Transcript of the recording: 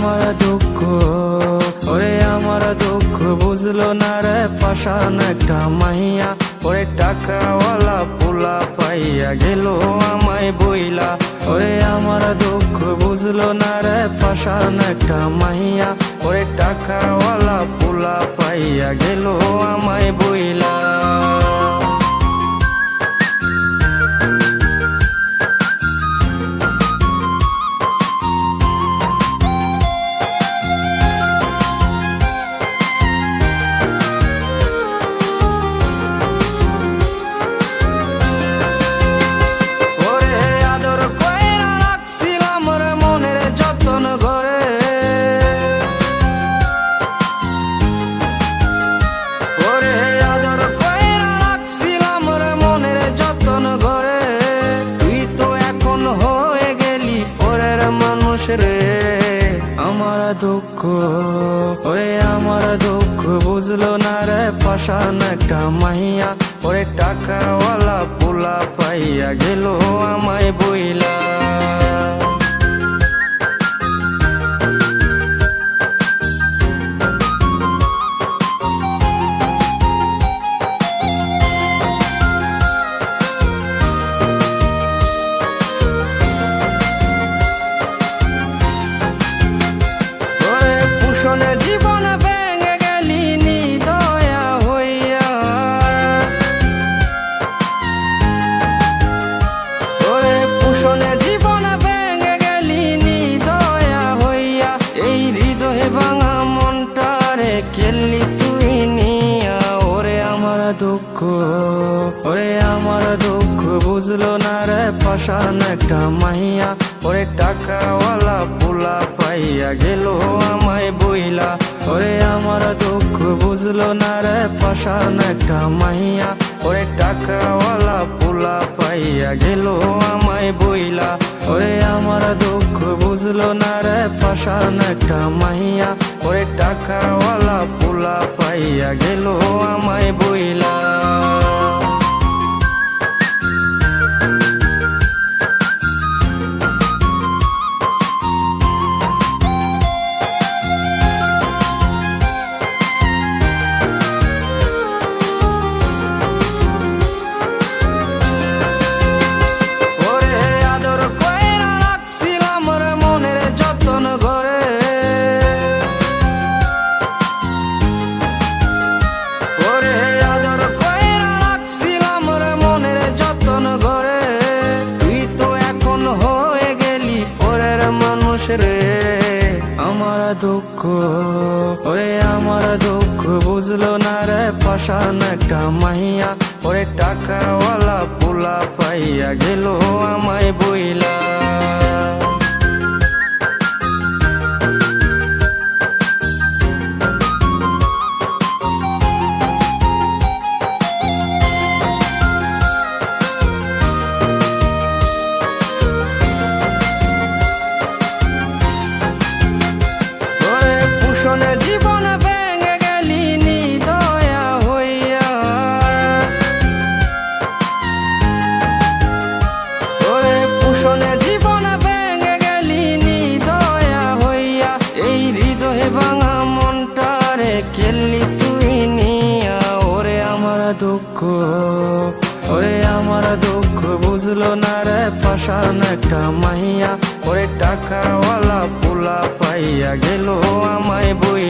আমার দুঃখ, ওরে আমার দুঃখ বুঝলো না রে পাষাণ একটা মাইয়া। ওরে টাকাওয়ালা পোলা পাইয়া গেল আমায় বইলা। ওরে আমার দুঃখ বুঝলো না রে পাষাণ একটা মাইয়া। ওরে টাকাওয়ালা পোলা পাইয়া গেল আমায় বইলা। রে আমার দুঃখ, ওরে আমার দুঃখ বুঝলো না রে পাষাণ একটা মাইয়া। ওরে টাকাওয়ালা পোলা পাইয়া গেল আমায় বইলা। জীবন ভেঙে গেলি নিদয়া হইয়া। ওরে পুষণে জীবন ভেঙে গেলি নিদয়া হইয়া। এই হৃদয়ে ভাঙা মনটারে কেলি তুই নিয়া। ওরে আমার দুঃখ, ওরে আমার দুঃখ বুঝলো না রে পাষাণ একটা মাইয়া। ওরে টাকাওয়ালা পোলা পাইয়া গেল আমায় বইলা। ওরে আমার দুঃখ বুঝলো না রে পাষাণ একটা মাইয়া। ওরে টাকাওয়ালা পোলা পাইয়া গেল আমায় বইলা। ওরে আমার দুঃখ বুঝলো না রে পাষাণ একটা মাইয়া। ওরে টাকাওয়ালা পোলা পাইয়া গেল আমায় বইলা। রে আমার দুঃখ, ওরে আমার দুঃখ বুঝলো না রে পাষাণ একটা মাইয়া। ওরে টাকাওয়ালা পোলা পাইয়া গেল আমায় বইলা। জীবন ভেঙে গেলি নিদয়া হইয়া। ওরে পুষণে জীবন ভেঙে গেলি নিদয়া হইয়া। এই হৃদয়ে ভাঙা মনটারে কেলি তুই নিয়া। ওরে আমার দুঃখ, ওরে আমার দুঃখ বুঝলো না রে পাষাণ একটা মাইয়া। ওরে টাকাওয়ালা পোলা পাইয়া গেল আমায় বই